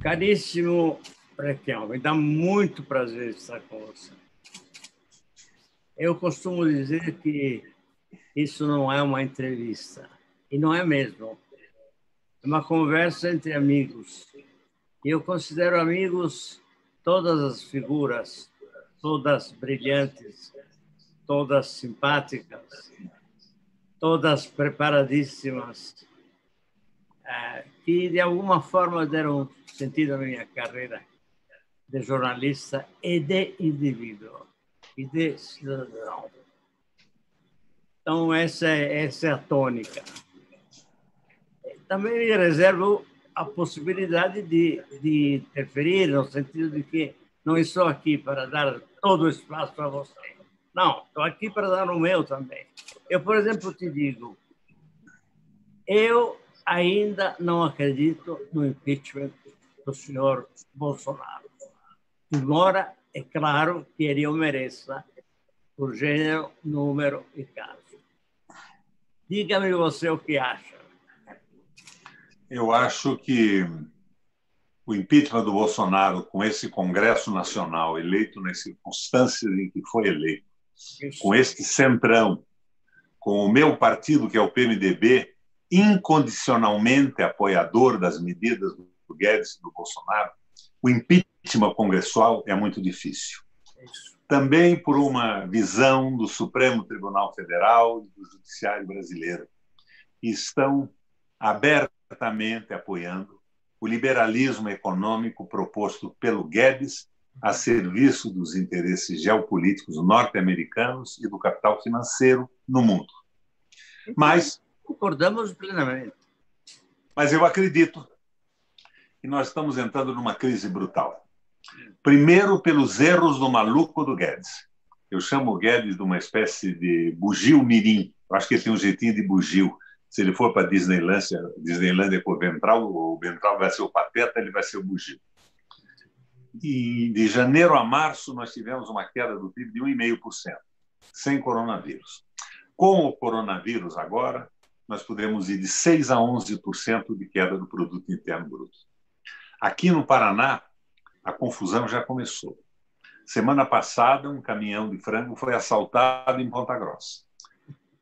Caríssimo Requião, me dá muito prazer estar com você. Eu costumo dizer que isso não é uma entrevista, e não é mesmo. É uma conversa entre amigos. E eu considero amigos todas as figuras, todas brilhantes, todas simpáticas, todas preparadíssimas, que de alguma forma deram sentido à minha carreira de jornalista e de indivíduo, e de cidadão. Então, essa é a tônica. Também me reservo a possibilidade de interferir, no sentido de que não estou aqui para dar todo o espaço para você. Não, estou aqui para dar o meu também. Eu, por exemplo, te digo, eu ainda não acredito no impeachment do senhor Bolsonaro. Embora, é claro, que ele o mereça por gênero, número e caso. Diga-me você o que acha. Eu acho que o impeachment do Bolsonaro, com esse Congresso Nacional eleito nas circunstâncias em que foi eleito, com este centrão, com o meu partido, que é o PMDB, incondicionalmente apoiador das medidas do Guedes e do Bolsonaro, o impeachment congressual é muito difícil. Também por uma visão do Supremo Tribunal Federal e do Judiciário brasileiro, que estão abertamente apoiando o liberalismo econômico proposto pelo Guedes a serviço dos interesses geopolíticos norte-americanos e do capital financeiro no mundo. Mas concordamos plenamente. Mas eu acredito que nós estamos entrando numa crise brutal. Primeiro, pelos erros do maluco do Guedes. Eu chamo o Guedes de uma espécie de bugio mirim. Eu acho que ele tem um jeitinho de bugio. Se ele for para a Disneylândia com o Ventral vai ser o Pateta, ele vai ser o bugio. E de janeiro a março, nós tivemos uma queda do PIB de 1,5%, sem coronavírus. Com o coronavírus agora, nós podemos ir de 6% a 11% de queda do Produto Interno Bruto. Aqui no Paraná, a confusão já começou. Semana passada, um caminhão de frango foi assaltado em Ponta Grossa.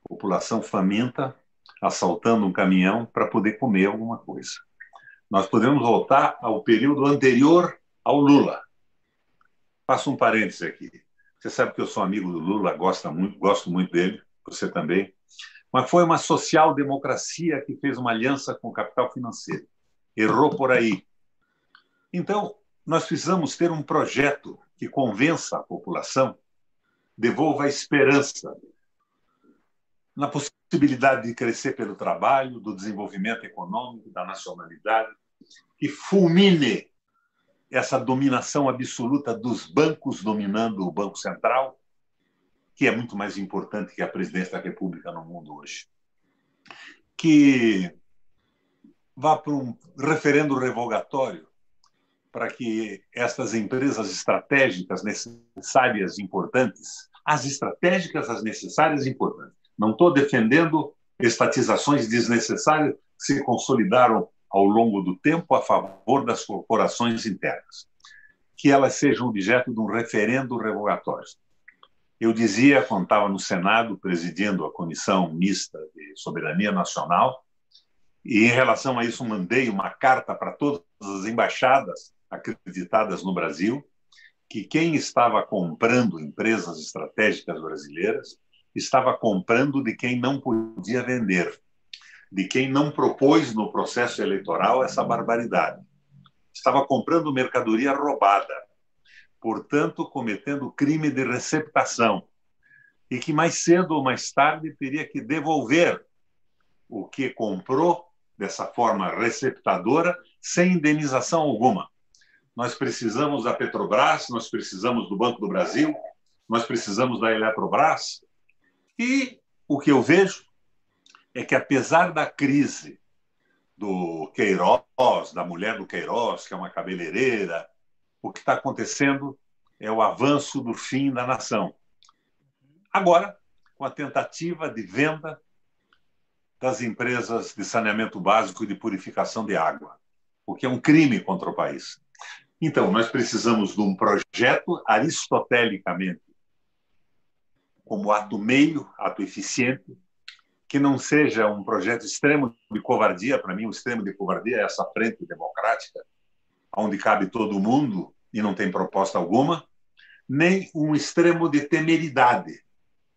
População faminta, assaltando um caminhão para poder comer alguma coisa. Nós podemos voltar ao período anterior ao Lula. Faço um parêntese aqui. Você sabe que eu sou amigo do Lula, gosto muito dele, você também. Mas foi uma social-democracia que fez uma aliança com o capital financeiro. Errou por aí. Então, nós precisamos ter um projeto que convença a população, devolva a esperança na possibilidade de crescer pelo trabalho, do desenvolvimento econômico, da nacionalidade, que fulmine essa dominação absoluta dos bancos dominando o Banco Central, que é muito mais importante que a presidência da República no mundo hoje. Que vá para um referendo revogatório para que estas empresas estratégicas necessárias e importantes, as estratégicas, as necessárias e importantes. Não estou defendendo estatizações desnecessárias que se consolidaram ao longo do tempo a favor das corporações internas. Que elas sejam objeto de um referendo revogatório. Eu dizia, quando estava no Senado, presidindo a Comissão Mista de Soberania Nacional, e em relação a isso mandei uma carta para todas as embaixadas acreditadas no Brasil, que quem estava comprando empresas estratégicas brasileiras estava comprando de quem não podia vender, de quem não propôs no processo eleitoral essa barbaridade. Estava comprando mercadoria roubada, portanto, cometendo crime de receptação, e que mais cedo ou mais tarde teria que devolver o que comprou dessa forma receptadora, sem indenização alguma. Nós precisamos da Petrobras, nós precisamos do Banco do Brasil, nós precisamos da Eletrobras. E o que eu vejo é que, apesar da crise do Queiroz, da mulher do Queiroz, que é uma cabeleireira, o que está acontecendo é o avanço do fim da nação. Agora, com a tentativa de venda das empresas de saneamento básico e de purificação de água. o que é um crime contra o país. Então, nós precisamos de um projeto aristotelicamente, como ato meio, ato eficiente, que não seja um projeto extremo de covardia. Para mim, o extremo de covardia é essa frente democrática, onde cabe todo mundo e não tem proposta alguma, nem um extremo de temeridade,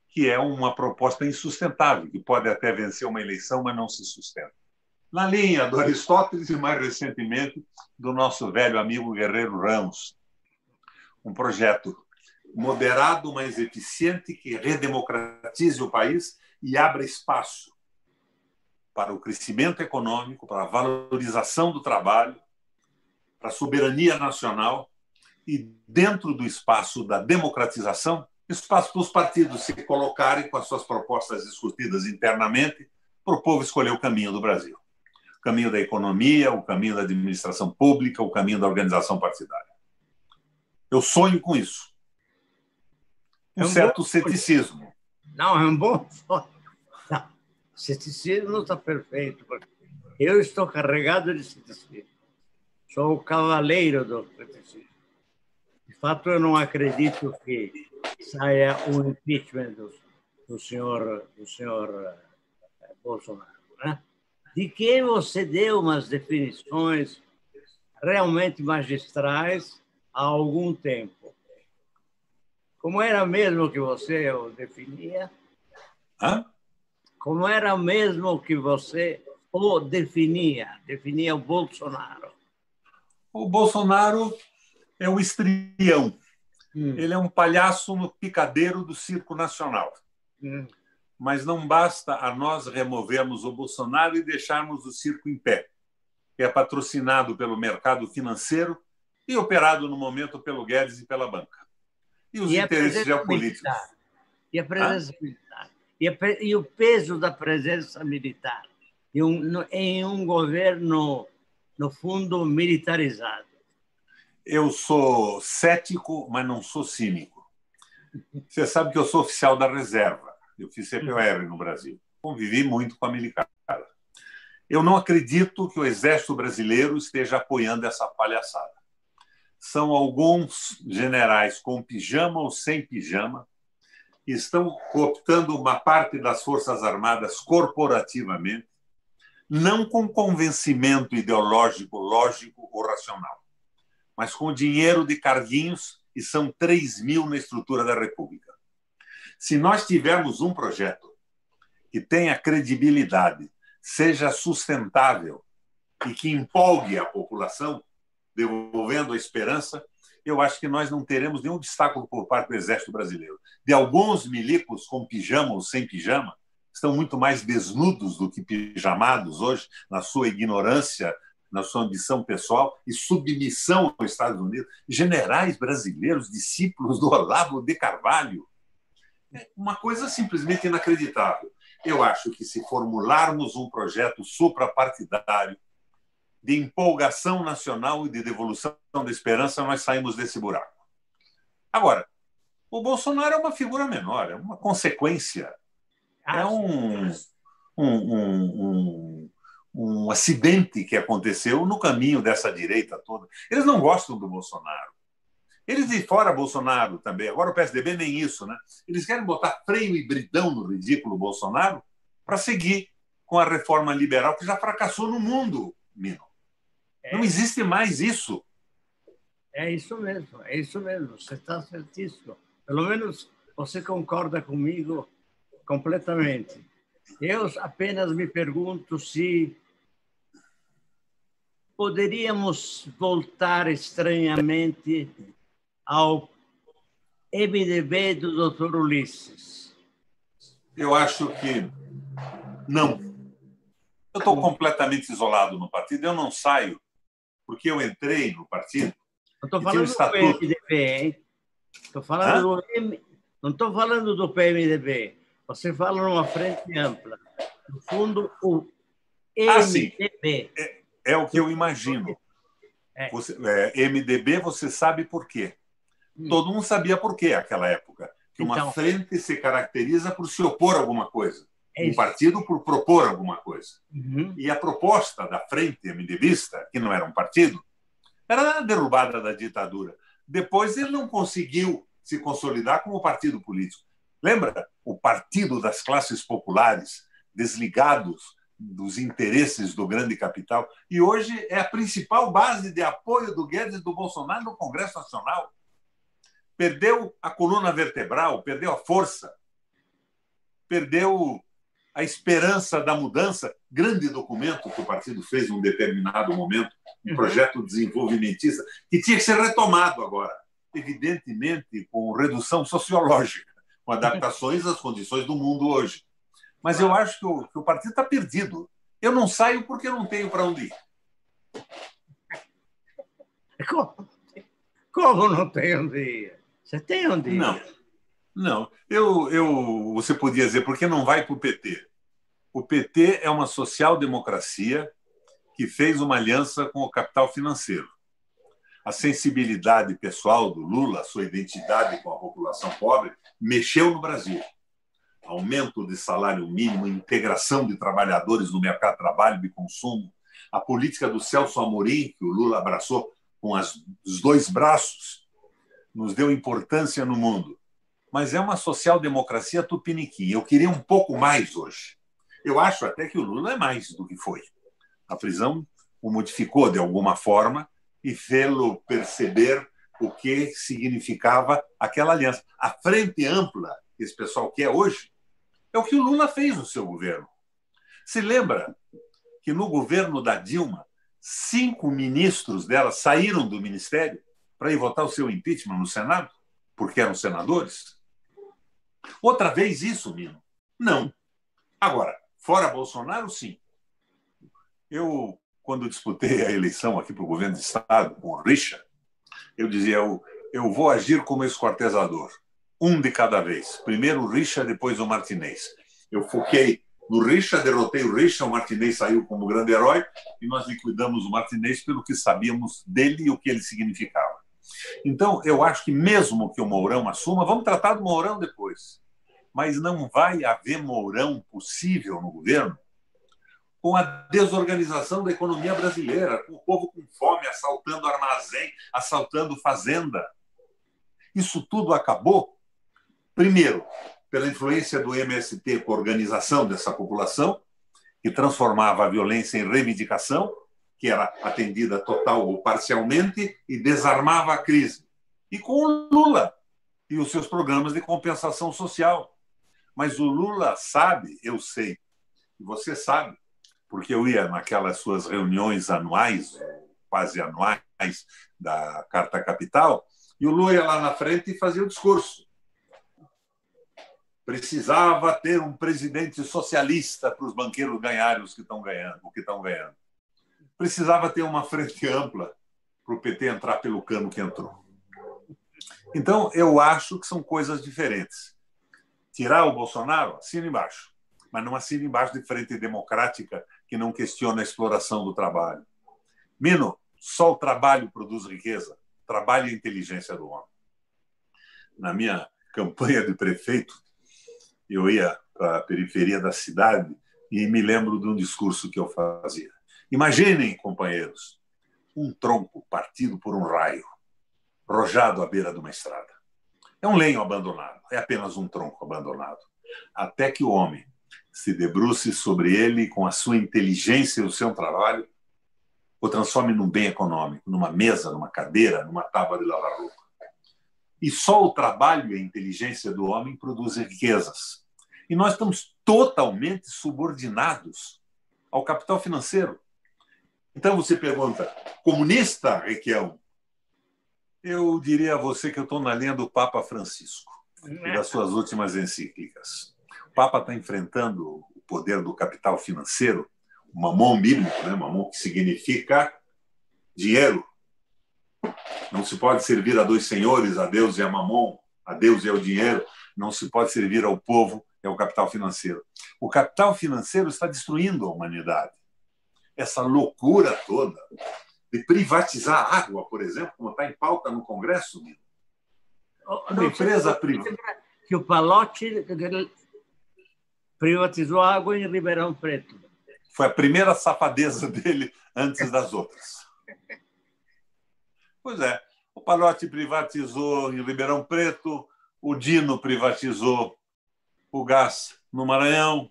que é uma proposta insustentável, que pode até vencer uma eleição, mas não se sustenta. Na linha do Aristóteles e, mais recentemente, do nosso velho amigo Guerreiro Ramos. Um projeto moderado, mas eficiente, que redemocratize o país e abra espaço para o crescimento econômico, para a valorização do trabalho, para a soberania nacional e, dentro do espaço da democratização, espaço para os partidos se colocarem com as suas propostas discutidas internamente para o povo escolher o caminho do Brasil. O caminho da economia, o caminho da administração pública, o caminho da organização partidária. Eu sonho com isso. Um certo ceticismo. Não, é um bom sonho. Não, ceticismo não está perfeito. Eu estou carregado de ceticismo. Sou o cavaleiro do ceticismo. De fato, eu não acredito que saia o impeachment do senhor Bolsonaro, né? De que você deu umas definições realmente magistrais há algum tempo. Como era mesmo que você o definia? Hã? Como era mesmo que você o definia o Bolsonaro? O Bolsonaro é o estrião. Ele é um palhaço no picadeiro do circo nacional. Mas não basta a nós removermos o Bolsonaro e deixarmos o circo em pé, que é patrocinado pelo mercado financeiro e operado no momento pelo Guedes e pela banca. E os interesses geopolíticos. E a presença militar. E o peso da presença militar em um governo, no fundo, militarizado. Eu sou cético, mas não sou cínico. Você sabe que eu sou oficial da reserva. Eu fiz CPOR no Brasil. Convivi muito com a militar. Eu não acredito que o Exército Brasileiro esteja apoiando essa palhaçada. São alguns generais com pijama ou sem pijama que estão cooptando uma parte das Forças Armadas corporativamente, não com convencimento ideológico, lógico ou racional, mas com dinheiro de carguinhos, e são 3.000 na estrutura da República. Se nós tivermos um projeto que tenha credibilidade, seja sustentável e que empolgue a população, devolvendo a esperança, eu acho que nós não teremos nenhum obstáculo por parte do Exército Brasileiro. De alguns milicos com pijama ou sem pijama, estão muito mais desnudos do que pijamados hoje, na sua ignorância, na sua ambição pessoal e submissão aos Estados Unidos. Generais brasileiros, discípulos do Olavo de Carvalho. É uma coisa simplesmente inacreditável. Eu acho que, se formularmos um projeto suprapartidário de empolgação nacional e de devolução da esperança, nós saímos desse buraco. Agora, o Bolsonaro é uma figura menor, é uma consequência. É um acidente que aconteceu no caminho dessa direita toda. Eles não gostam do Bolsonaro. Eles de fora Bolsonaro também. Agora o PSDB nem isso, né? Eles querem botar freio e bridão no ridículo Bolsonaro para seguir com a reforma liberal que já fracassou no mundo, Mino. Não existe mais isso. É isso mesmo, você está certíssimo. Pelo menos você concorda comigo completamente. Eu apenas me pergunto se poderíamos voltar estranhamente ao MDB do Dr. Ulisses. Eu acho que não. Eu estou completamente isolado no partido, eu não saio, porque eu entrei no partido. Não estou falando do PMDB, hein? Estou falando não estou falando do PMDB. Você fala numa frente ampla. No fundo, o MDB. É o que eu imagino. MDB, você sabe por quê. Todo mundo sabia por quê naquela época. Que uma frente se caracteriza por se opor a alguma coisa. um partido por propor alguma coisa. Uhum. E a proposta da Frente MDBista, que não era um partido, era a derrubada da ditadura. Depois ele não conseguiu se consolidar como partido político. Lembra? O partido das classes populares, desligados dos interesses do grande capital. E hoje é a principal base de apoio do Guedes e do Bolsonaro no Congresso Nacional. Perdeu a coluna vertebral, perdeu a força, perdeu a esperança da mudança. Grande documento que o partido fez em um determinado momento, um projeto desenvolvimentista, que tinha que ser retomado agora, evidentemente com redução sociológica, com adaptações às condições do mundo hoje. Mas eu acho que o partido está perdido. Eu não saio porque não tenho para onde ir. Como não tem onde ir? Você tem onde ir? Não. Você podia dizer, por que não vai para o PT? O PT é uma social-democracia que fez uma aliança com o capital financeiro. A sensibilidade pessoal do Lula, a sua identidade com a população pobre, mexeu no Brasil. Aumento de salário mínimo, integração de trabalhadores no mercado de trabalho e consumo, a política do Celso Amorim, que o Lula abraçou com os dois braços, nos deu importância no mundo. Mas é uma social-democracia tupiniquim. Eu queria um pouco mais hoje. Eu acho até que o Lula é mais do que foi. A prisão o modificou de alguma forma e fê-lo perceber o que significava aquela aliança. A frente ampla que esse pessoal quer hoje é o que o Lula fez no seu governo. Se lembra que no governo da Dilma, 5 ministros dela saíram do ministério para ir votar o seu impeachment no Senado, porque eram senadores? Outra vez isso, Mino? Não. Agora, fora Bolsonaro, sim. Eu, quando disputei a eleição aqui para o governo do Estado, com o Richa, eu dizia, eu vou agir como esquartezador. Um de cada vez. Primeiro o Richa, depois o Martinez. Eu foquei no Richa, derrotei o Richa, o Martinez saiu como grande herói e nós liquidamos o Martinez pelo que sabíamos dele e o que ele significava. Então, eu acho que mesmo que o Mourão assuma, vamos tratar do Mourão depois, mas não vai haver Mourão possível no governo com a desorganização da economia brasileira, com o povo com fome, assaltando armazém, assaltando fazenda. Isso tudo acabou, primeiro, pela influência do MST com a organização dessa população, que transformava a violência em reivindicação, que era atendida total ou parcialmente, e desarmava a crise. E com o Lula e os seus programas de compensação social. Mas o Lula sabe, eu sei, e você sabe, porque eu ia naquelas suas reuniões anuais, quase anuais, da Carta Capital, e o Lula ia lá na frente e fazia o discurso. Precisava ter um presidente socialista para os banqueiros ganharem o que estão ganhando. Precisava ter uma frente ampla para o PT entrar pelo cano que entrou. Então, eu acho que são coisas diferentes. Tirar o Bolsonaro, assina embaixo. Mas não assina embaixo de frente democrática que não questiona a exploração do trabalho. Mino, só o trabalho produz riqueza. Trabalho e inteligência do homem. Na minha campanha de prefeito, eu ia para a periferia da cidade e me lembro de um discurso que eu fazia. Imaginem, companheiros, um tronco partido por um raio, rojado à beira de uma estrada. É um lenho abandonado, é apenas um tronco abandonado. Até que o homem se debruce sobre ele com a sua inteligência e o seu trabalho, o transforme num bem econômico, numa mesa, numa cadeira, numa tábua de lavar roupa. E só o trabalho e a inteligência do homem produzem riquezas. E nós estamos totalmente subordinados ao capital financeiro. Então você pergunta, comunista, Requião? Eu diria a você que eu estou na linha do Papa Francisco e das suas últimas encíclicas. O Papa está enfrentando o poder do capital financeiro, o mamon bíblico, né? Mamon que significa dinheiro. Não se pode servir a dois senhores, a Deus e a mamon, a Deus e ao dinheiro. Não se pode servir ao povo e ao capital financeiro. O capital financeiro está destruindo a humanidade. Essa loucura toda de privatizar a água, por exemplo, como está em pauta no Congresso, uma empresa privada. Que o Palocci Privatizou a água em Ribeirão Preto. Foi a primeira safadeza dele antes das outras. Pois é, o Palocci privatizou em Ribeirão Preto, o Dino privatizou o gás no Maranhão,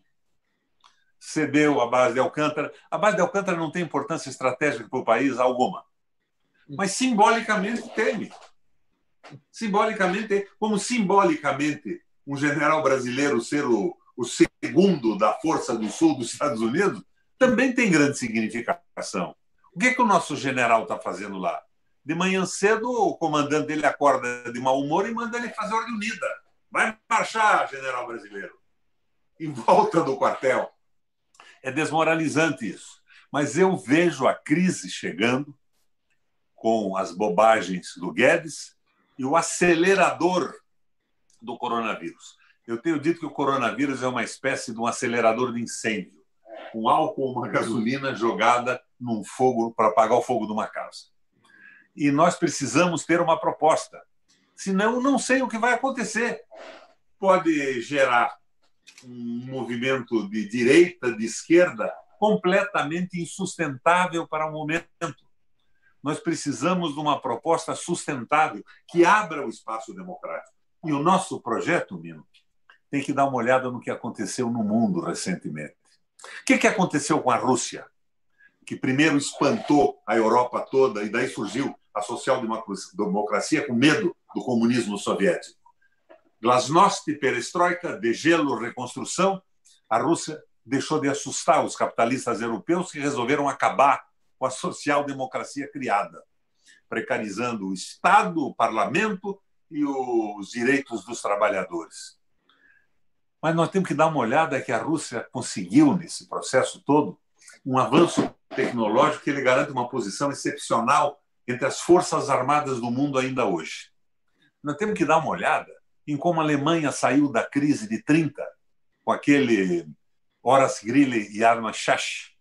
cedeu a base de Alcântara. A base de Alcântara não tem importância estratégica para o país alguma, mas simbolicamente tem. Simbolicamente tem. Como simbolicamente um general brasileiro ser o segundo da Força do Sul dos Estados Unidos também tem grande significação. O que o nosso general está fazendo lá? De manhã cedo, o comandante dele acorda de mau humor e manda ele fazer ordem unida. Vai marchar, general brasileiro. Em volta do quartel. É desmoralizante isso. Mas eu vejo a crise chegando com as bobagens do Guedes e o acelerador do coronavírus. Eu tenho dito que o coronavírus é uma espécie de um acelerador de incêndio. Um álcool ou uma gasolina jogada num fogo para apagar o fogo de uma casa. E nós precisamos ter uma proposta. Senão, não sei o que vai acontecer. Pode gerar um movimento de direita, de esquerda, completamente insustentável para o momento. Nós precisamos de uma proposta sustentável que abra o espaço democrático. E o nosso projeto, Mino, tem que dar uma olhada no que aconteceu no mundo recentemente. O que aconteceu com a Rússia? Que primeiro espantou a Europa toda e daí surgiu a social-democracia com medo do comunismo soviético. Glasnost, perestroika, degelo, reconstrução. A Rússia deixou de assustar os capitalistas europeus que resolveram acabar com a social-democracia criada, precarizando o Estado, o parlamento e os direitos dos trabalhadores. Mas nós temos que dar uma olhada que a Rússia conseguiu, nesse processo todo, um avanço tecnológico que ele garante uma posição excepcional entre as forças armadas do mundo ainda hoje. Nós temos que dar uma olhada em como a Alemanha saiu da crise de 30, com aquele Horace Greeley e Arma Schacht,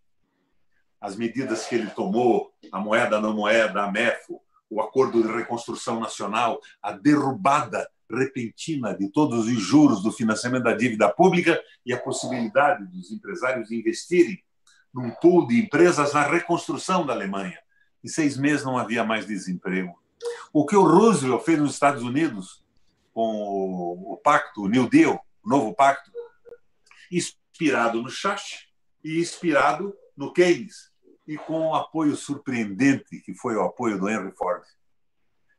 as medidas que ele tomou, a moeda não moeda, a MEFO, o acordo de reconstrução nacional, a derrubada repentina de todos os juros do financiamento da dívida pública e a possibilidade dos empresários investirem num pool de empresas na reconstrução da Alemanha. Em 6 meses não havia mais desemprego. O que o Roosevelt fez nos Estados Unidos com o pacto, o New Deal, o novo pacto, inspirado no Schacht e inspirado no Keynes, e com o apoio surpreendente que foi o apoio do Henry Ford.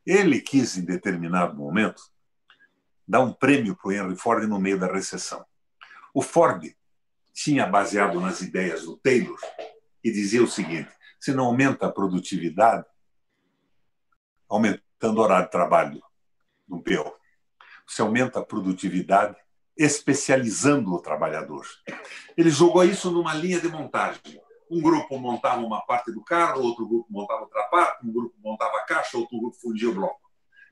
Ele quis, em determinado momento, dar um prêmio para o Henry Ford no meio da recessão. O Ford tinha baseado nas ideias do Taylor e dizia o seguinte: se não aumenta a produtividade, aumentando o horário de trabalho do peão, se aumenta a produtividade, especializando o trabalhador. Ele jogou isso numa linha de montagem. Um grupo montava uma parte do carro, outro grupo montava outra parte, um grupo montava a caixa, outro grupo fundia o bloco.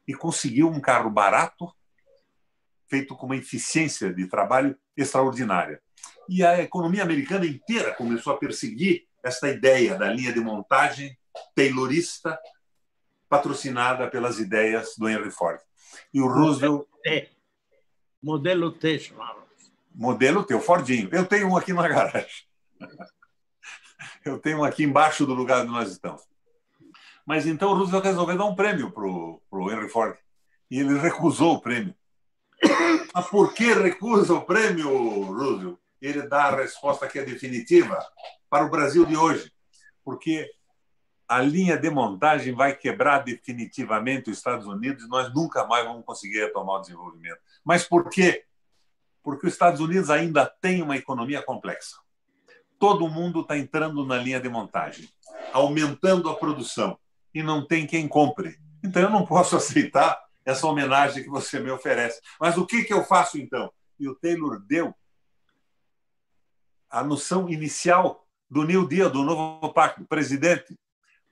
E conseguiu um carro barato, feito com uma eficiência de trabalho extraordinária. E a economia americana inteira começou a perseguir esta ideia da linha de montagem taylorista, patrocinada pelas ideias do Henry Ford. E o Roosevelt... Modelo T, chamava. Modelo T, o Fordinho. Eu tenho um aqui na garagem. Eu tenho um aqui embaixo do lugar onde nós estamos. Mas então o Roosevelt resolveu dar um prêmio para o Henry Ford. E ele recusou o prêmio. Mas por que recusa o prêmio, Roosevelt? Ele dá a resposta que é definitiva para o Brasil de hoje. Porque a linha de montagem vai quebrar definitivamente os Estados Unidos e nós nunca mais vamos conseguir retomar o desenvolvimento. Mas por quê? Porque os Estados Unidos ainda tem uma economia complexa. Todo mundo está entrando na linha de montagem, aumentando a produção, e não tem quem compre. Então, eu não posso aceitar essa homenagem que você me oferece. Mas o que eu faço, então? E o Taylor deu a noção inicial do New Deal, do novo pacto. Presidente,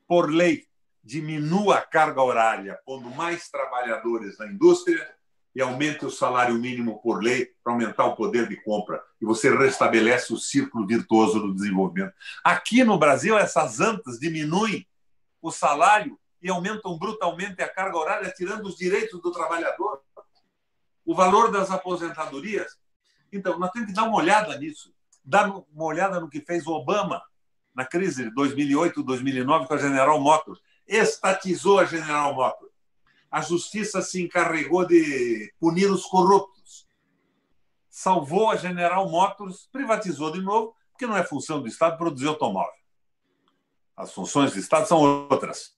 por lei, diminua a carga horária, pondo mais trabalhadores na indústria e aumente o salário mínimo por lei para aumentar o poder de compra. E você restabelece o círculo virtuoso do desenvolvimento. Aqui no Brasil, essas antas diminuem o salário e aumentam brutalmente a carga horária, tirando os direitos do trabalhador, o valor das aposentadorias. Então, nós temos que dar uma olhada nisso, dar uma olhada no que fez o Obama na crise de 2008, 2009 com a General Motors. Estatizou a General Motors. A justiça se encarregou de punir os corruptos. Salvou a General Motors, privatizou de novo, porque não é função do Estado produzir automóvel. As funções do Estado são outras.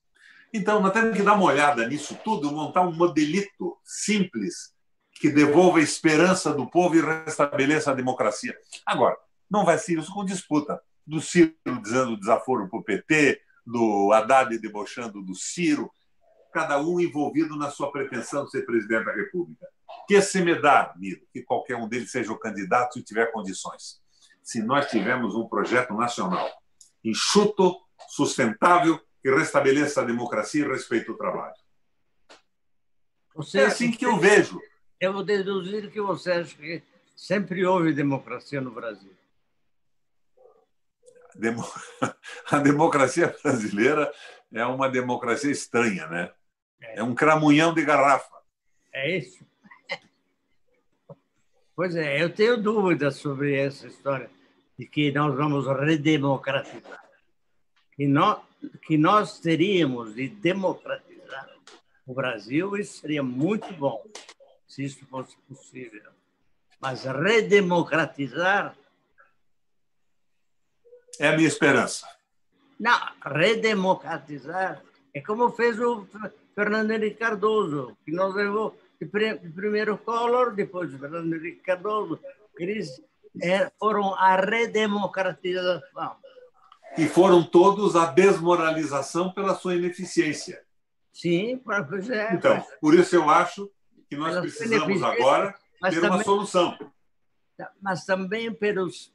Então, nós temos que dar uma olhada nisso tudo, montar um modelito simples que devolva a esperança do povo e restabeleça a democracia. Agora, não vai ser isso com disputa do Ciro dizendo desaforo para o PT, do Haddad debochando do Ciro, cada um envolvido na sua pretensão de ser presidente da República. Que se me dá, Miro, que qualquer um deles seja o candidato se tiver condições. Se nós tivermos um projeto nacional enxuto, sustentável, que restabeleça a democracia e respeito ao trabalho. É assim que eu vejo. Eu vou deduzir que você acha que sempre houve democracia no Brasil. A democracia brasileira é uma democracia estranha, né? É um cramunhão de garrafa. É isso? Pois é, eu tenho dúvidas sobre essa história de que nós vamos redemocratizar. Que nós teríamos de democratizar o Brasil, isso seria muito bom, se isso fosse possível. Mas redemocratizar... É a minha esperança. Não, redemocratizar é como fez o Fernando Henrique Cardoso, que nos levou primeiro o Collor, depois o Fernando Henrique Cardoso. Eles foram a redemocratização. E foram todos a desmoralização pela sua ineficiência. Sim, pois é. Então, por isso eu acho que nós precisamos agora ter uma solução. Mas também pelos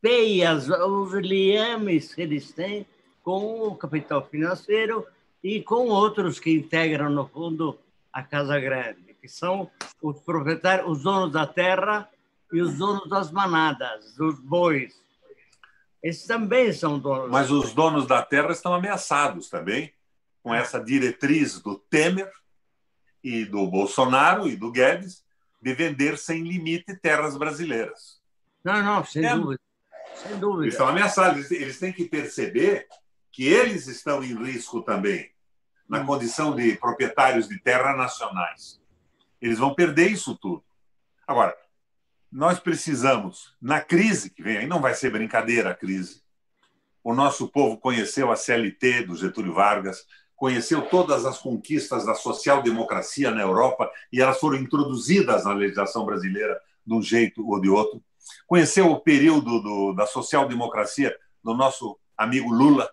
peias, os liames que eles têm com o capital financeiro e com outros que integram, no fundo, a Casa Grande, que são os proprietários, os donos da terra e os donos das manadas, dos bois. Esses também são donos. Mas os donos da terra estão ameaçados também com essa diretriz do Temer e do Bolsonaro e do Guedes de vender sem limite terras brasileiras. Não, sem dúvida. Sem dúvida. Eles estão ameaçados. Eles têm que perceber que eles estão em risco também, na condição de proprietários de terra nacionais. Eles vão perder isso tudo. Agora, nós precisamos, na crise que vem, aí não vai ser brincadeira a crise, o nosso povo conheceu a CLT do Getúlio Vargas, conheceu todas as conquistas da social-democracia na Europa e elas foram introduzidas na legislação brasileira de um jeito ou de outro. Conheceu o período da social-democracia do nosso amigo Lula,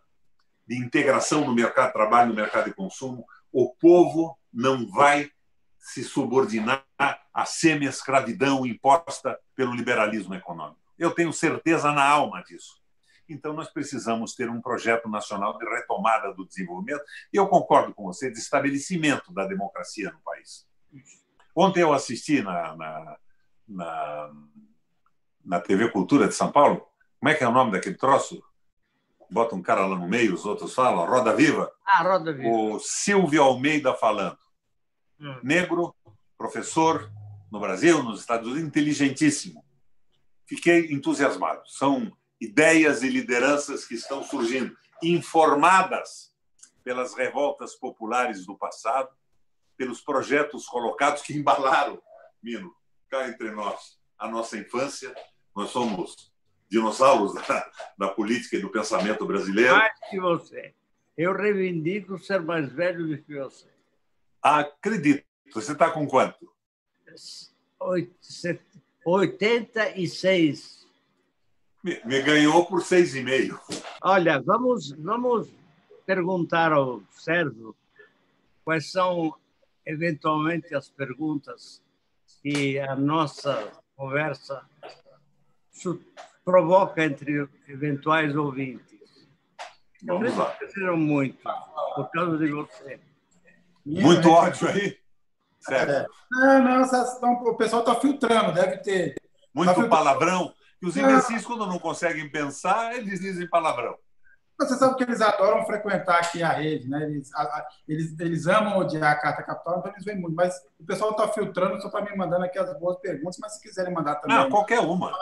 de integração do mercado de trabalho no mercado de consumo. O povo não vai se subordinar à semi-escravidão imposta pelo liberalismo econômico. Eu tenho certeza na alma disso. Então, nós precisamos ter um projeto nacional de retomada do desenvolvimento e eu concordo com você, de estabelecimento da democracia no país. Ontem eu assisti na TV Cultura de São Paulo, como é que é o nome daquele troço? Bota um cara lá no meio, os outros falam, Roda Viva. Roda Viva. O Silvio Almeida falando. Negro, professor no Brasil, nos Estados Unidos, inteligentíssimo. Fiquei entusiasmado. São ideias e lideranças que estão surgindo, informadas pelas revoltas populares do passado, pelos projetos colocados que embalaram, Mino, cá entre nós, a nossa infância. Nós somos dinossauros da política e do pensamento brasileiro. Mais que você. Eu reivindico ser mais velho do que você. Acredito. Você está com quanto? 86. Me ganhou por 6,5. Olha, vamos perguntar ao Sérgio quais são, eventualmente, as perguntas que a nossa conversa provoca entre eventuais ouvintes. Vamos lá. Não muito, por causa de você. Muito ódio aí? Sério? Não, o pessoal está filtrando, deve ter. Muito palavrão. E os imbecis, quando não conseguem pensar, eles dizem palavrão. Você sabe que eles adoram frequentar aqui a rede, né? Eles amam odiar a Carta Capital, então eles vêm muito. Mas o pessoal está filtrando, só está me mandando aqui as boas perguntas, mas se quiserem mandar Ah, também qualquer uma.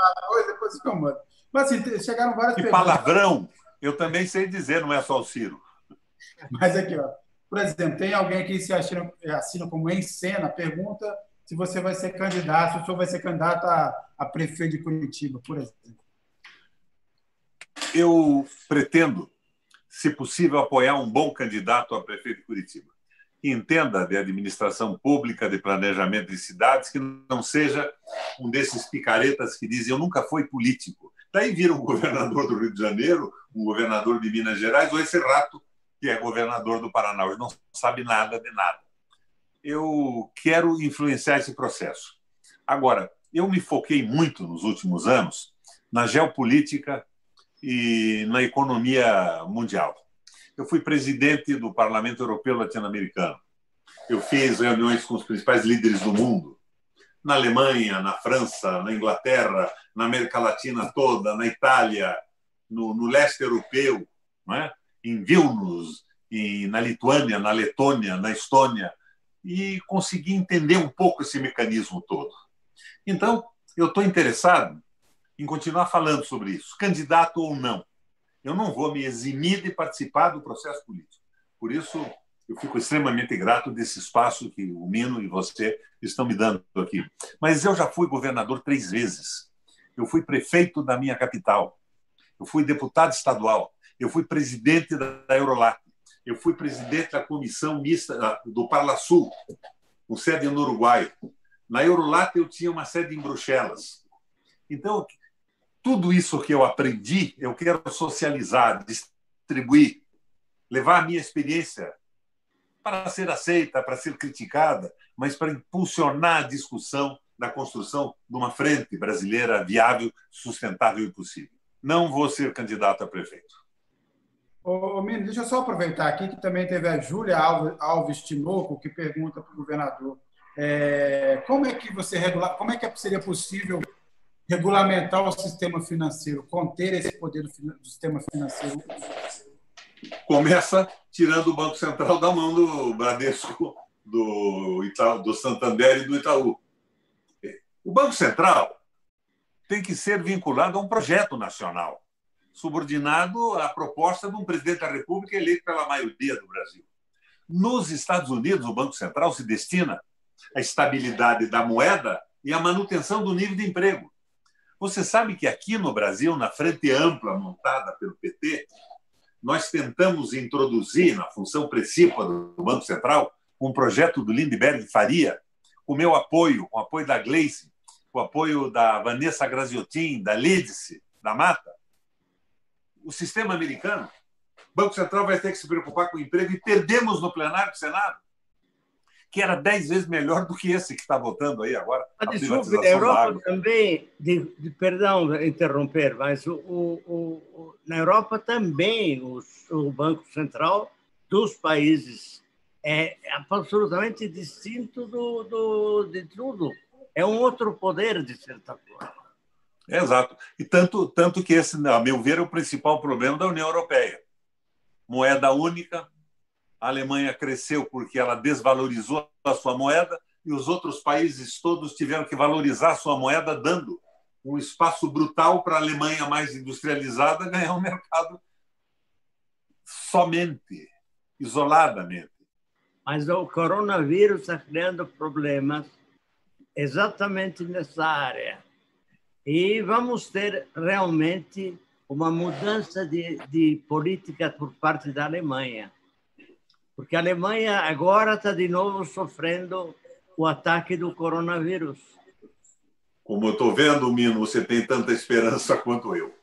depois eu mando. Mas assim, chegaram várias E perguntas. palavrão, eu também sei dizer, não é só o Ciro. Mas aqui, ó, por exemplo, tem alguém que se assina como em cena, pergunta se você vai ser candidato, se o senhor vai ser candidato a prefeito de Curitiba, por exemplo. Eu pretendo, se possível, apoiar um bom candidato a prefeito de Curitiba, que entenda de administração pública, de planejamento de cidades, que não seja um desses picaretas que dizem eu nunca fui político. Daí vira um governador do Rio de Janeiro, um governador de Minas Gerais, ou esse rato que é governador do Paraná, hoje não sabe nada de nada. Eu quero influenciar esse processo. Agora, eu me foquei muito nos últimos anos na geopolítica e na economia mundial. Eu fui presidente do Parlamento Europeu Latino-Americano. Eu fiz reuniões com os principais líderes do mundo, na Alemanha, na França, na Inglaterra, na América Latina toda, na Itália, no leste europeu, não é? Em Vilnius, na Lituânia, na Letônia, na Estônia, e consegui entender um pouco esse mecanismo todo. Então, eu estou interessado em continuar falando sobre isso, candidato ou não. Eu não vou me eximir de participar do processo político. Por isso, eu fico extremamente grato desse espaço que o Mino e você estão me dando aqui. Mas eu já fui governador 3 vezes. Eu fui prefeito da minha capital. Eu fui deputado estadual. Eu fui presidente da Eurolat. Eu fui presidente da comissão mista do Parlasul, com sede no Uruguai. Na Eurolat, eu tinha uma sede em Bruxelas. Então, tudo isso que eu aprendi, eu quero socializar, distribuir, levar a minha experiência para ser aceita, para ser criticada, mas para impulsionar a discussão da construção de uma frente brasileira viável, sustentável e possível. Não vou ser candidato a prefeito. Ô, Mino, deixa eu só aproveitar aqui que também teve a Júlia Alves Tinoco, que pergunta para o governador como é que seria possível regulamentar o sistema financeiro, conter esse poder do sistema financeiro? Começa tirando o Banco Central da mão do Bradesco, do Santander e do Itaú. O Banco Central tem que ser vinculado a um projeto nacional, subordinado à proposta de um presidente da República eleito pela maioria do Brasil. Nos Estados Unidos, o Banco Central se destina à estabilidade da moeda e à manutenção do nível de emprego. Você sabe que aqui no Brasil, na frente ampla montada pelo PT, nós tentamos introduzir na função principal do Banco Central um projeto do Lindbergh Faria, com o meu apoio, com o apoio da Gleice, com o apoio da Vanessa Graziotin, da Lídice, da Mata. O sistema americano, o Banco Central vai ter que se preocupar com o emprego e perdemos no plenário do Senado, que era 10 vezes melhor do que esse que está votando aí agora. Desculpe, a Europa também, perdão interromper, mas na Europa também o Banco Central dos países é absolutamente distinto de tudo. É um outro poder, de certa forma. Exato. E tanto que esse, a meu ver, é o principal problema da União Europeia. Moeda única, a Alemanha cresceu porque ela desvalorizou a sua moeda e os outros países todos tiveram que valorizar a sua moeda, dando um espaço brutal para a Alemanha mais industrializada ganhar um mercado somente, isoladamente. Mas o coronavírus está criando problemas exatamente nessa área. E vamos ter realmente uma mudança de política por parte da Alemanha. Porque a Alemanha agora está de novo sofrendo o ataque do coronavírus. Como eu estou vendo, Mino, você tem tanta esperança quanto eu.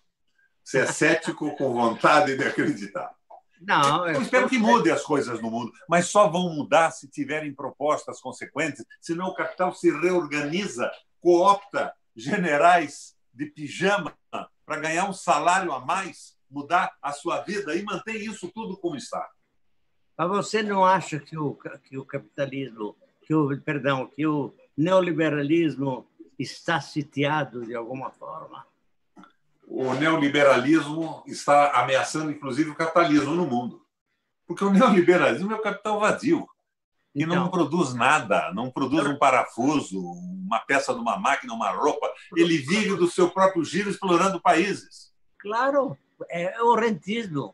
Você é cético com vontade de acreditar. Não, eu espero que mude as coisas no mundo, mas só vão mudar se tiverem propostas consequentes, senão o capital se reorganiza, coopta generais de pijama para ganhar um salário a mais, mudar a sua vida e mantém isso tudo como está. Mas você não acha que o capitalismo, que o neoliberalismo está sitiado de alguma forma? o neoliberalismo está ameaçando, inclusive, o capitalismo no mundo. Porque o neoliberalismo é o capital vazio, que não produz nada, não produz um parafuso, uma peça de uma máquina, uma roupa. Ele vive do seu próprio giro explorando países. Claro, é o rentismo.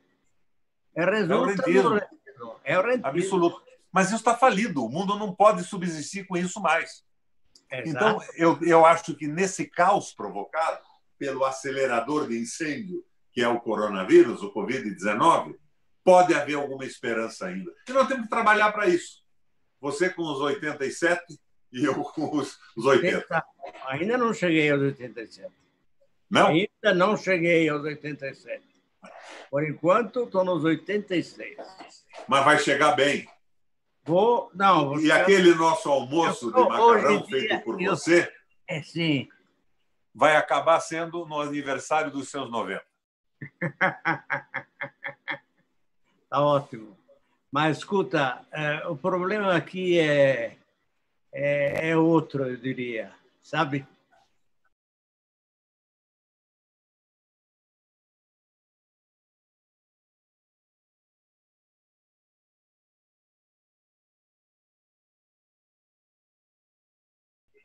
É o rentismo. É o rentismo. Absoluto. Mas isso está falido. O mundo não pode subsistir com isso mais. Exato. Então, eu acho que nesse caos provocado pelo acelerador de incêndio, que é o coronavírus, o Covid-19, pode haver alguma esperança ainda. E nós temos que trabalhar para isso. Você com os 87 e eu com os 80. Ainda não cheguei aos 87. Não? Ainda não cheguei aos 87. Por enquanto, estou nos 86. Mas vai chegar bem. Vou e aquele nosso almoço de macarrão feito por você sim. Vai acabar sendo no aniversário dos seus 90. Tá ótimo. Mas, escuta, o problema aqui é outro, eu diria, sabe?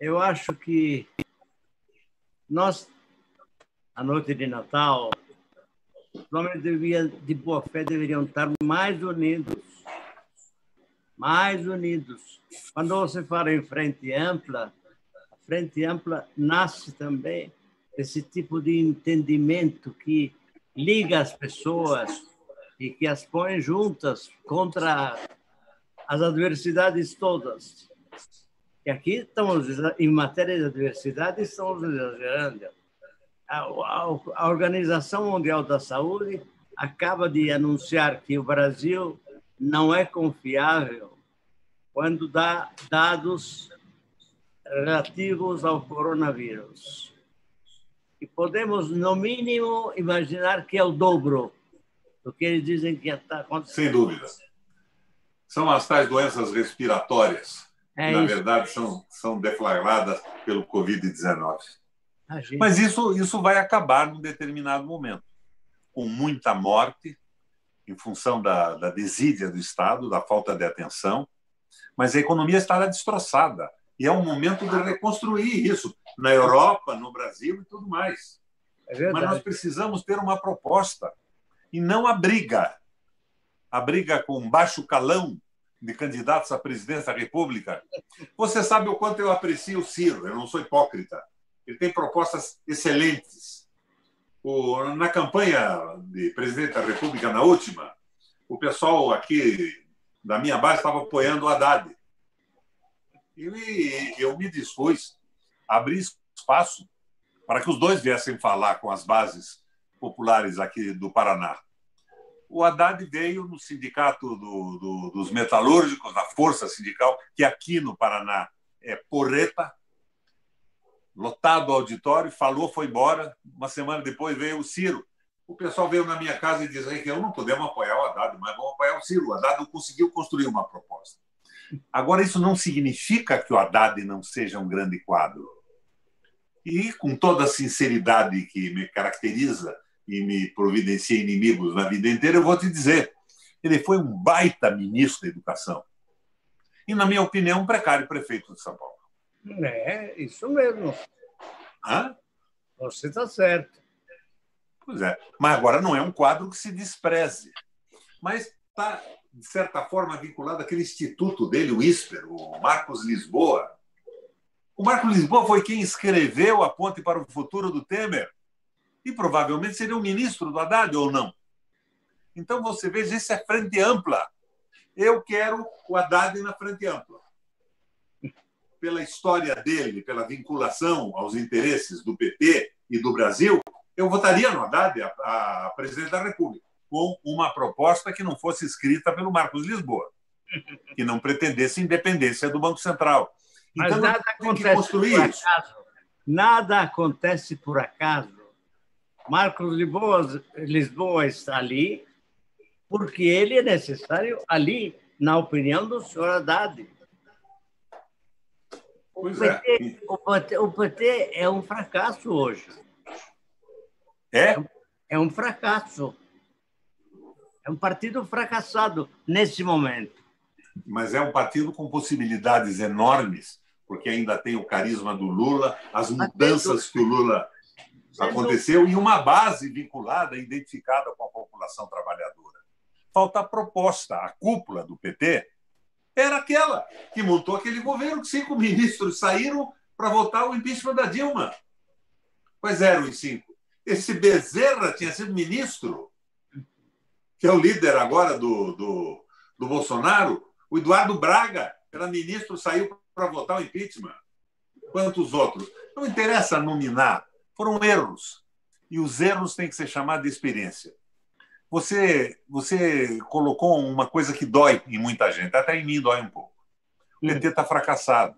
Eu acho que nós, à noite de Natal, os homens de boa fé deveriam estar mais unidos. Mais unidos. Quando você fala em frente ampla, a frente ampla nasce também desse tipo de entendimento que liga as pessoas e que as põe juntas contra as adversidades todas. E aqui estamos, em matéria de adversidade, estamos exagerando. A Organização Mundial da Saúde acaba de anunciar que o Brasil não é confiável quando dá dados relativos ao coronavírus. E podemos, no mínimo, imaginar que é o dobro do que eles dizem que está acontecendo. Sem dúvida. São as tais doenças respiratórias, que, na verdade, são deflagradas pelo Covid-19. Mas isso vai acabar num determinado momento, com muita morte, em função da desídia do Estado, da falta de atenção, mas a economia estará destroçada. E é um momento de reconstruir isso, na Europa, no Brasil e tudo mais. Mas nós precisamos ter uma proposta, e não a briga com baixo calão de candidatos à presidência da República. Você sabe o quanto eu aprecio o Ciro, eu não sou hipócrita. Ele tem propostas excelentes. Na campanha de presidente da República, na última, o pessoal aqui da minha base estava apoiando o Haddad. E eu me dispus a abrir espaço para que os dois viessem falar com as bases populares aqui do Paraná. O Haddad veio no sindicato dos metalúrgicos, da Força Sindical, que aqui no Paraná é porreta, lotado o auditório, falou, foi embora. Uma semana depois veio o Ciro. O pessoal veio na minha casa e disse que não podemos apoiar o Haddad, mas vamos apoiar o Ciro. O Haddad não conseguiu construir uma proposta. Agora, isso não significa que o Haddad não seja um grande quadro. E, com toda a sinceridade que me caracteriza e me providencia inimigos na vida inteira, eu vou te dizer, ele foi um baita ministro da Educação. E, na minha opinião, um precário prefeito de São Paulo. É, isso mesmo. Hã? Você está certo. Pois é. Mas agora não é um quadro que se despreze. Mas está, de certa forma, vinculado àquele instituto dele, o ISPER, o Marcos Lisboa. O Marcos Lisboa foi quem escreveu a Ponte para o Futuro do Temer. E provavelmente seria o ministro do Haddad, ou não? Então, você veja, isso é frente ampla. Eu quero o Haddad na frente ampla. Pela história dele, pela vinculação aos interesses do PT e do Brasil, eu votaria no Haddad, a presidente da República, com uma proposta que não fosse escrita pelo Marcos Lisboa, que não pretendesse independência do Banco Central. Mas então, nada acontece por acaso. Nada acontece por acaso. Marcos Lisboa está ali porque ele é necessário ali, na opinião do senhor Haddad. O PT é um fracasso hoje. É? É um fracasso. É um partido fracassado nesse momento. Mas é um partido com possibilidades enormes, porque ainda tem o carisma do Lula, as mudanças que o Lula aconteceu e uma base vinculada, identificada com a população trabalhadora. Falta a proposta. A cúpula do PT era aquela que montou aquele governo, que 5 ministros saíram para votar o impeachment da Dilma. Quais eram os 5? Esse Bezerra tinha sido ministro, que é o líder agora do Bolsonaro. O Eduardo Braga era ministro, saiu para votar o impeachment. Quantos outros? Não interessa nominar. Foram erros. E os erros têm que ser chamados de experiência. Você colocou uma coisa que dói em muita gente, até em mim dói um pouco. O PT está fracassado,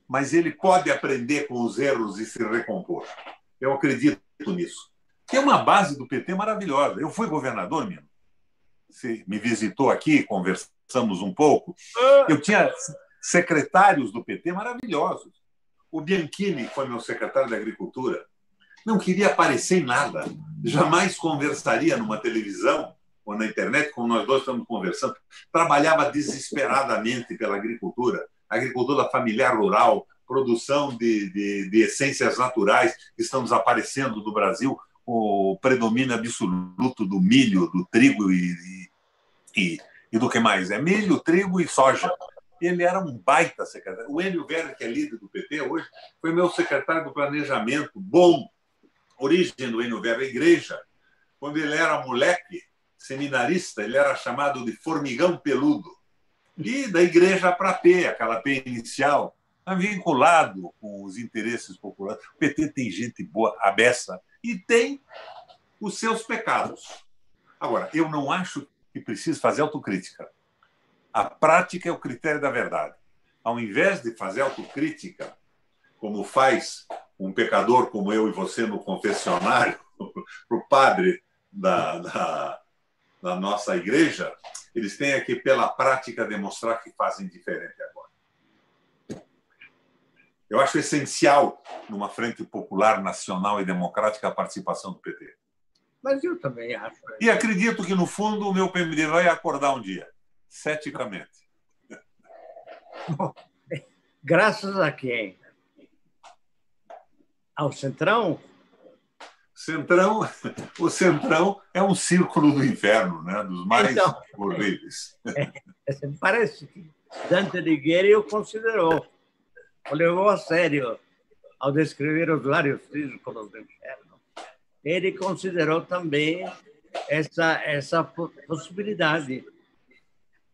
mas ele pode aprender com os erros e se recompor. Eu acredito nisso. Tem uma base do PT maravilhosa. Eu fui governador, Mino. Você me visitou aqui, conversamos um pouco. Eu tinha secretários do PT maravilhosos. O Bianchini foi meu secretário de Agricultura. Não queria aparecer em nada. Jamais conversaria numa televisão ou na internet, como nós dois estamos conversando. Trabalhava desesperadamente pela agricultura familiar rural, produção de essências naturais que estão desaparecendo do Brasil, o predomínio absoluto do milho, do trigo e do que mais? É milho, trigo e soja. Ele era um baita secretário. O Enio Verri, que é líder do PT hoje, foi meu secretário do Planejamento. Bom, origem do Enio Verri, a igreja. Quando ele era moleque, seminarista, ele era chamado de formigão peludo. E da igreja para P, aquela P inicial, vinculado com os interesses populares. O PT tem gente boa, a beça, e tem os seus pecados. Agora, eu não acho que precise fazer autocrítica. A prática é o critério da verdade. Ao invés de fazer autocrítica, como faz um pecador como eu e você no confessionário, para o padre da nossa igreja, eles têm que, pela prática, demonstrar que fazem diferente agora. Eu acho essencial, numa frente popular, nacional e democrática, a participação do PT. Mas eu também acho. E acredito que, no fundo, o meu PMDB vai acordar um dia, ceticamente. Graças a quem? Ao Centrão? O Centrão é um círculo do inferno, né? Dos mais horríveis. Parece que Dante Alighieri o considerou, o levou a sério ao descrever os vários círculos do inferno. Ele considerou também essa possibilidade.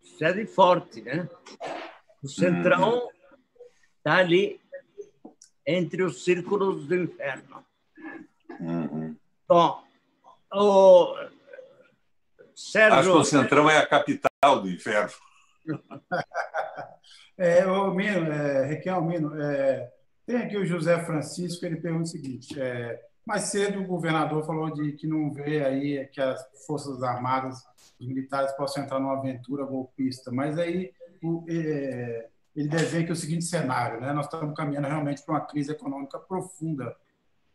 Isso é de forte, né? O Centrão está ali entre os círculos do inferno. Bom, o Sérgio... Acho que o Centrão é a capital do inferno. Requião Mino, tem aqui o José Francisco, ele pergunta o seguinte: mais cedo o governador falou de que não vê aí que as Forças Armadas, os militares possam entrar numa aventura golpista, mas aí ele desenha aqui o seguinte cenário, né? Nós estamos caminhando realmente para uma crise econômica profunda.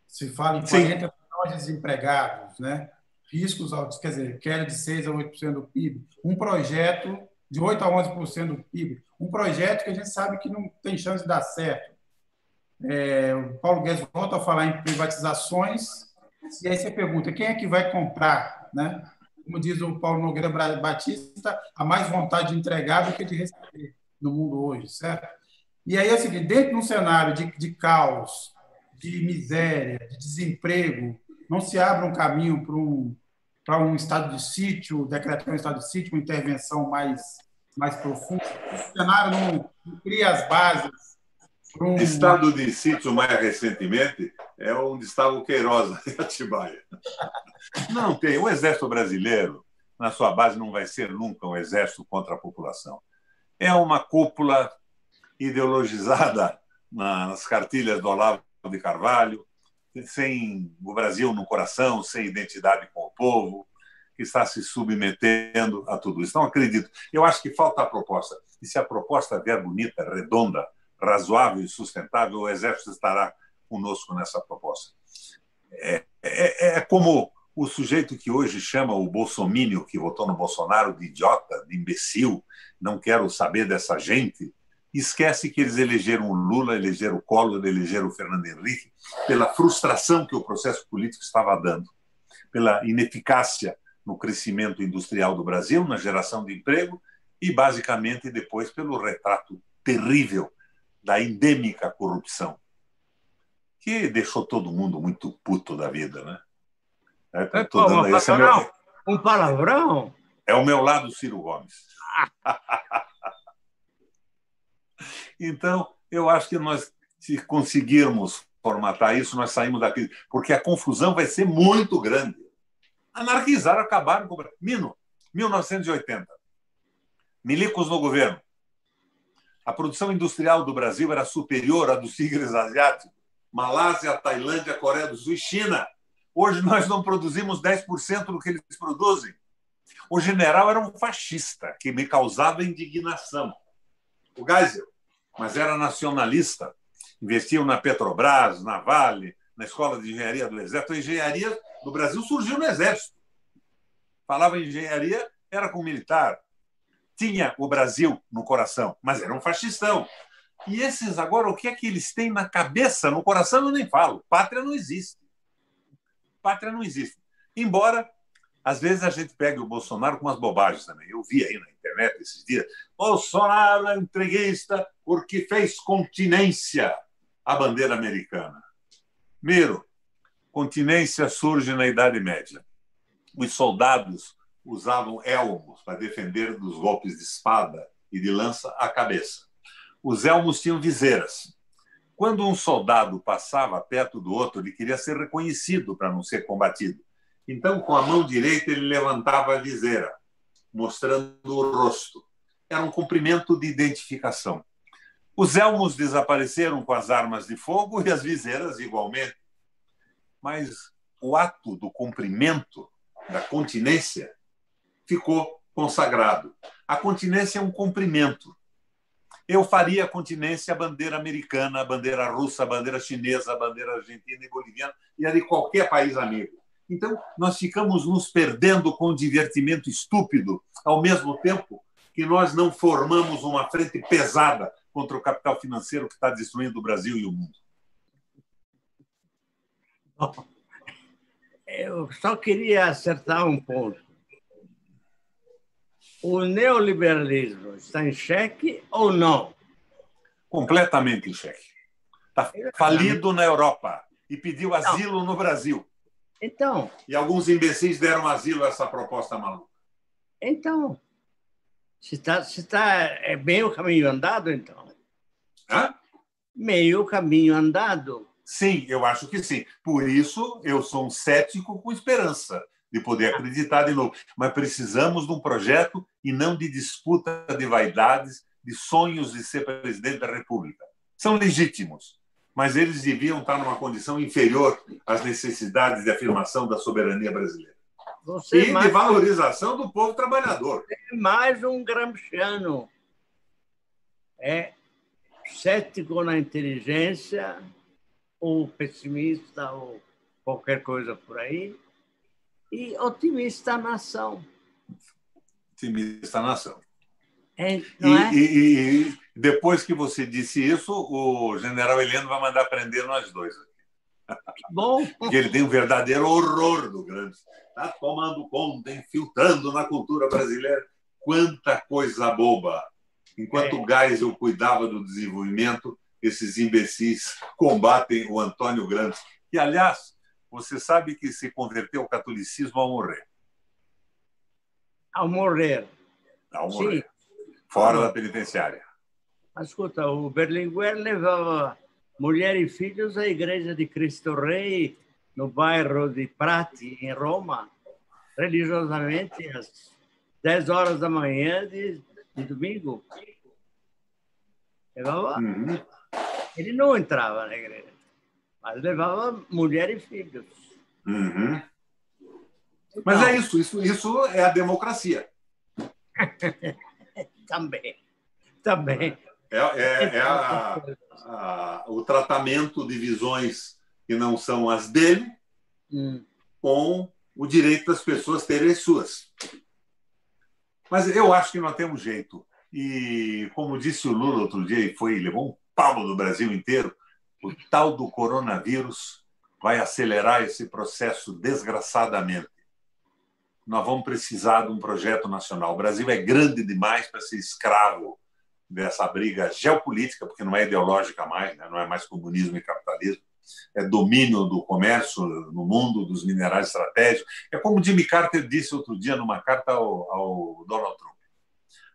Se fala em 40 milhões de desempregados, né? Riscos altos, quer dizer, queda de 6% a 8% do PIB, um projeto de 8% a 11% do PIB, um projeto que a gente sabe que não tem chance de dar certo. O Paulo Guedes volta a falar em privatizações, e aí você pergunta, quem é que vai comprar, né? Como diz o Paulo Nogueira Batista, há mais vontade de entregar do que de receber no mundo hoje, certo? E aí é o seguinte, dentro de um cenário de caos, de miséria, de desemprego, não se abre um caminho para um estado de sítio, decretar um estado de sítio, uma intervenção mais profunda. O cenário não cria as bases para um... Estado de sítio, mais recentemente, é onde estava o Queiroz, em Atibaia. Não tem. O Exército Brasileiro, na sua base, não vai ser nunca um exército contra a população. É uma cúpula ideologizada nas cartilhas do Olavo de Carvalho, sem o Brasil no coração, sem identidade com o povo, que está se submetendo a tudo isso. Não acredito. Eu acho que falta a proposta. E se a proposta vier bonita, redonda, razoável e sustentável, o Exército estará conosco nessa proposta. É como o sujeito que hoje chama o bolsomínio, que votou no Bolsonaro, de idiota, de imbecil, não quero saber dessa gente, esquece que eles elegeram o Lula, elegeram o Collor, elegeram o Fernando Henrique, pela frustração que o processo político estava dando, pela ineficácia no crescimento industrial do Brasil, na geração de emprego, e, basicamente, depois pelo retrato terrível da endêmica corrupção, que deixou todo mundo muito puto da vida, né? Um palavrão? É o meu lado Ciro Gomes. Então, eu acho que nós, se conseguirmos formatar isso, nós saímos da crise, porque a confusão vai ser muito grande. Anarquizaram, acabaram com o Brasil. 1980. Milicos no governo. A produção industrial do Brasil era superior à dos tigres asiáticos. Malásia, Tailândia, Coreia do Sul e China. Hoje nós não produzimos 10% do que eles produzem. O general era um fascista, que me causava indignação. O Geisel, mas era nacionalista. Investiam na Petrobras, na Vale, na Escola de Engenharia do Exército. A engenharia do Brasil surgiu no Exército. Falava em engenharia, era com militar. Tinha o Brasil no coração, mas era um fascistão. E esses agora, o que é que eles têm na cabeça? No coração eu nem falo. Pátria não existe. Pátria não existe. Embora, às vezes, a gente pegue o Bolsonaro com umas bobagens também. Eu vi aí na internet esses dias. Bolsonaro é entreguista porque fez continência à bandeira americana. Miro, continência surge na Idade Média. Os soldados usavam elmos para defender dos golpes de espada e de lança a cabeça. Os elmos tinham viseiras. Quando um soldado passava perto do outro, ele queria ser reconhecido para não ser combatido. Então, com a mão direita, ele levantava a viseira, mostrando o rosto. Era um cumprimento de identificação. Os elmos desapareceram com as armas de fogo e as viseiras igualmente. Mas o ato do cumprimento, da continência, ficou consagrado. A continência é um cumprimento. Eu faria continência à bandeira americana, à bandeira russa, à bandeira chinesa, à bandeira argentina e boliviana e a de qualquer país amigo. Então, nós ficamos nos perdendo com um divertimento estúpido, ao mesmo tempo que nós não formamos uma frente pesada contra o capital financeiro que está destruindo o Brasil e o mundo. Eu só queria acertar um ponto. O neoliberalismo está em xeque ou não? Completamente em xeque. Está falido na Europa e pediu asilo no Brasil. Então. E alguns imbecis deram asilo a essa proposta maluca. Então. É meio caminho andado, então. Hã? Meio caminho andado. Sim, eu acho que sim. Por isso, eu sou um cético com esperança de poder acreditar de novo. Mas precisamos de um projeto e não de disputa de vaidades, de sonhos de ser presidente da República. São legítimos, mas eles deviam estar numa condição inferior às necessidades de afirmação da soberania brasileira. E de valorização do povo trabalhador. É mais um gramsciano. É cético na inteligência, ou pessimista, ou qualquer coisa por aí, e otimista na ação. Otimista na ação. E depois que você disse isso, o general Heleno vai mandar prender nós dois. Bom. Porque ele tem um verdadeiro horror do Gramsci. Está tomando conta, infiltrando na cultura brasileira. Quanta coisa boba. Enquanto o Geisel cuidava do desenvolvimento, esses imbecis combatem o Antônio Gramsci. E, aliás, você sabe que se converteu ao catolicismo ao morrer. Ao morrer. Ao morrer. Sim. Fora da penitenciária. Mas, escuta, o Berlinguer levava mulher e filhos à Igreja de Cristo Rei, no bairro de Prati, em Roma, religiosamente, às 10 horas da manhã de domingo. Levava... Ele não entrava na igreja, mas levava mulher e filhos. Então... Mas é isso é a democracia. Também. O tratamento de visões que não são as dele com o direito das pessoas terem as suas. Mas eu acho que nós temos jeito. E, como disse o Lula outro dia, e levou um pau do Brasil inteiro, o tal do coronavírus vai acelerar esse processo desgraçadamente. Nós vamos precisar de um projeto nacional. O Brasil é grande demais para ser escravo dessa briga geopolítica, porque não é ideológica mais, né? Não é mais comunismo e capitalismo, é domínio do comércio no mundo, dos minerais estratégicos. É como Jimmy Carter disse outro dia numa carta ao Donald Trump.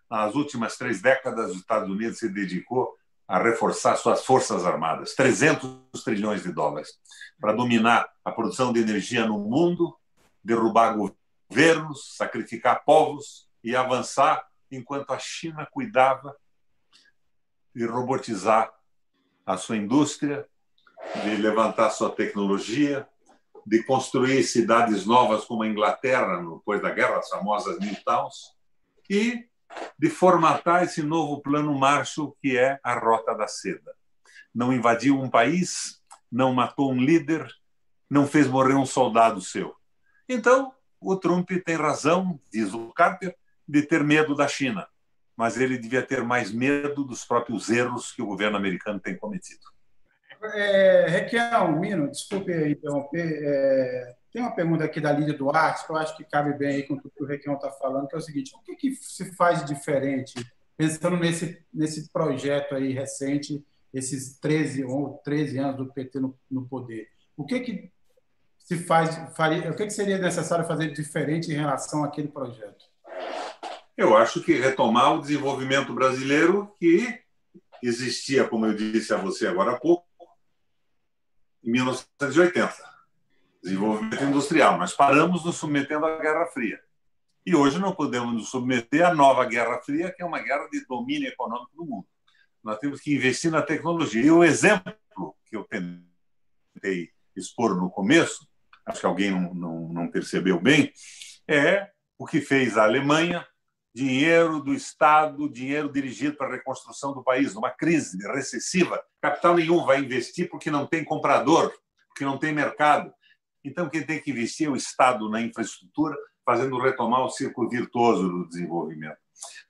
Nas últimas 3 décadas, os Estados Unidos se dedicou a reforçar suas forças armadas, 300 trilhões de dólares, para dominar a produção de energia no mundo, derrubar governos, sacrificar povos e avançar enquanto a China cuidava de robotizar a sua indústria, de levantar sua tecnologia, de construir cidades novas como a Inglaterra, depois da guerra, as famosas New Towns, e de formatar esse novo plano Marshall, que é a Rota da Seda. Não invadiu um país, não matou um líder, não fez morrer um soldado seu. Então, o Trump tem razão, diz o Carter, de ter medo da China, mas ele devia ter mais medo dos próprios erros que o governo americano tem cometido. Requião, Mino, desculpe interromper. Tem uma pergunta aqui da Lídia Duarte, que eu acho que cabe bem aí com tudo que o Requião está falando, que é o seguinte: o que se faz de diferente, pensando nesse projeto aí recente, esses 13 anos do PT no poder? O que seria necessário fazer diferente em relação àquele projeto? Eu acho que retomar o desenvolvimento brasileiro que existia, como eu disse a você agora há pouco, em 1980. Desenvolvimento industrial. Nós paramos nos submetendo à Guerra Fria. E hoje não podemos nos submeter à nova Guerra Fria, que é uma guerra de domínio econômico do mundo. Nós temos que investir na tecnologia. E o exemplo que eu tentei expor no começo, acho que alguém não percebeu bem, é o que fez a Alemanha, dinheiro do Estado, dinheiro dirigido para a reconstrução do país, numa crise recessiva. Capital nenhum vai investir porque não tem comprador, porque não tem mercado. Então, quem tem que investir é o Estado na infraestrutura, fazendo retomar o círculo virtuoso do desenvolvimento.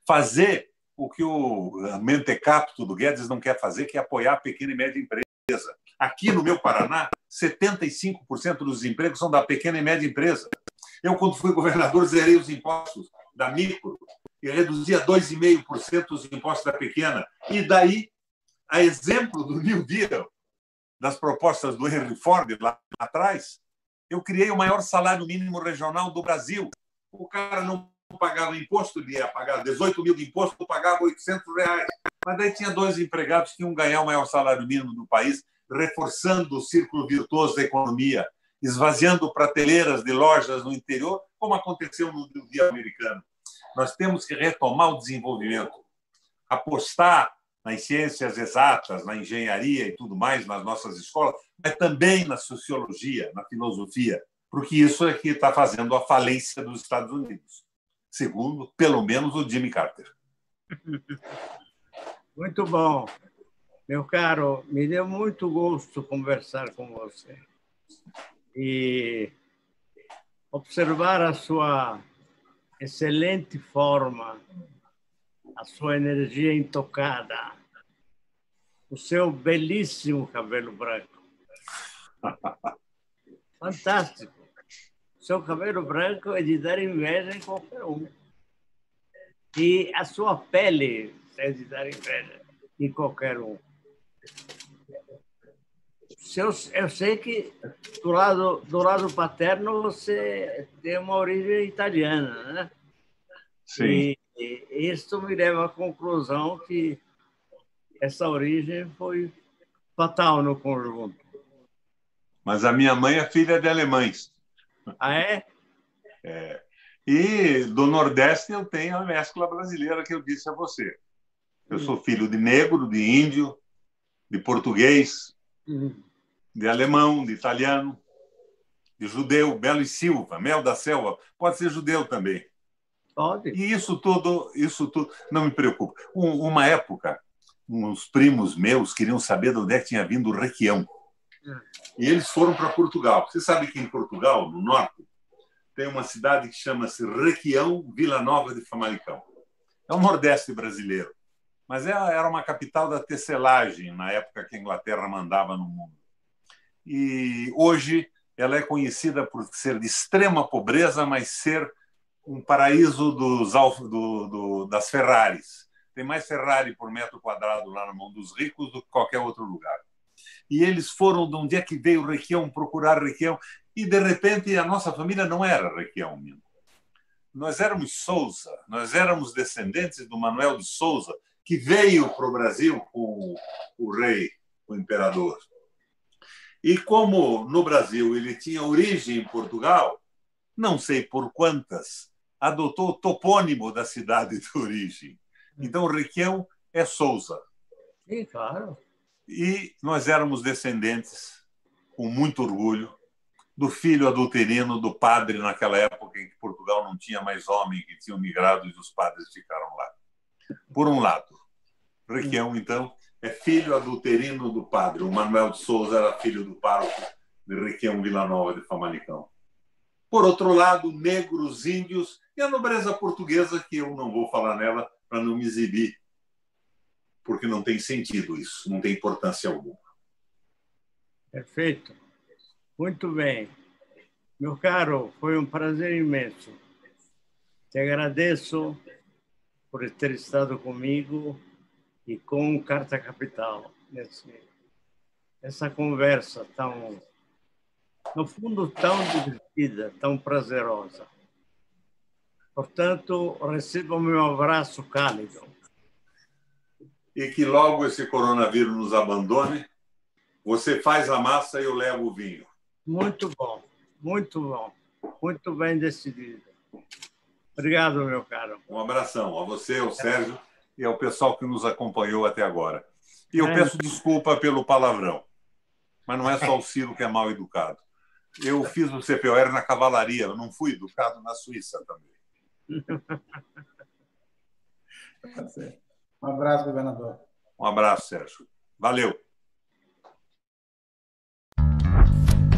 Fazer o que o mentecapto do Guedes não quer fazer, que é apoiar a pequena e média empresa. Aqui no meu Paraná, 75% dos empregos são da pequena e média empresa. Eu, quando fui governador, zerei os impostos da micro e reduzia 2,5% os impostos da pequena. E daí, a exemplo do New Deal, das propostas do Henry Ford lá atrás, eu criei o maior salário mínimo regional do Brasil. O cara não pagava imposto, ele ia pagar 18 mil de imposto, eu pagava R$800. Mas daí tinha 2 empregados que iam ganhar o maior salário mínimo do país, reforçando o círculo virtuoso da economia, esvaziando prateleiras de lojas no interior, como aconteceu no dia americano. Nós temos que retomar o desenvolvimento, apostar nas ciências exatas, na engenharia e tudo mais, nas nossas escolas, mas também na sociologia, na filosofia, porque isso é que está fazendo a falência dos Estados Unidos, segundo, pelo menos, o Jimmy Carter. Muito bom. Meu caro, me deu muito gosto conversar com você e observar a sua excelente forma, a sua energia intocada, o seu belíssimo cabelo branco. Fantástico. O seu cabelo branco é de dar inveja em qualquer um. E a sua pele é de dar inveja em qualquer um. Eu sei que do lado paterno você tem uma origem italiana, né? Sim. E isso me leva à conclusão que essa origem foi fatal no conjunto. Mas a minha mãe é filha de alemães. Ah, é? É. E do Nordeste eu tenho a mescla brasileira que eu disse a você. Eu sou filho de negro, de índio, de português, de alemão, de italiano, de judeu, Belo e Silva, Mel da Selva. Pode ser judeu também. Pode. E isso tudo não me preocupa. Uma época, uns primos meus queriam saber de onde é que tinha vindo o Requião. E eles foram para Portugal. Você sabe que em Portugal, no norte, tem uma cidade que chama-se Requião, Vila Nova de Famalicão. É o Nordeste brasileiro, mas era uma capital da tecelagem, na época que a Inglaterra mandava no mundo. E hoje ela é conhecida por ser de extrema pobreza, mas ser um paraíso das Ferraris. Tem mais Ferrari por metro quadrado lá na mão dos ricos do que qualquer outro lugar. E eles foram de onde é que veio o Requião, procurar Requião, e de repente a nossa família não era Requião mesmo. Nós éramos Sousa, nós éramos descendentes do Manuel de Sousa, que veio para o Brasil com o rei, o imperador. E como no Brasil ele tinha origem em Portugal, não sei por quantas, adotou o topônimo da cidade de origem. Então, Requião é Sousa. Sim, claro. E nós éramos descendentes, com muito orgulho, do filho adulterino do padre naquela época em que Portugal não tinha mais homem, que tinham migrado e os padres ficaram lá. Por um lado, Requião, então, é filho adulterino do padre. O Manuel de Sousa era filho do pároco de Requião, Vila Nova de Famalicão. Por outro lado, negros, índios e a nobreza portuguesa, que eu não vou falar nela para não me exibir, porque não tem sentido isso, não tem importância alguma. Perfeito. Muito bem. Meu caro, foi um prazer imenso. Te agradeço por ter estado comigo e com Carta Capital, essa conversa tão, no fundo, tão divertida, tão prazerosa. Portanto, receba o meu abraço cálido. E que logo esse coronavírus nos abandone. Você faz a massa e eu levo o vinho. Muito bom, muito bom. Muito bem decidido. Obrigado, meu caro. Um abração a você, ao Sérgio e ao pessoal que nos acompanhou até agora. E eu peço desculpa pelo palavrão, mas não é só o Ciro que é mal educado. Eu fiz o CPOR na cavalaria, eu não fui educado na Suíça também. Um abraço, governador. Um abraço, Sérgio. Valeu.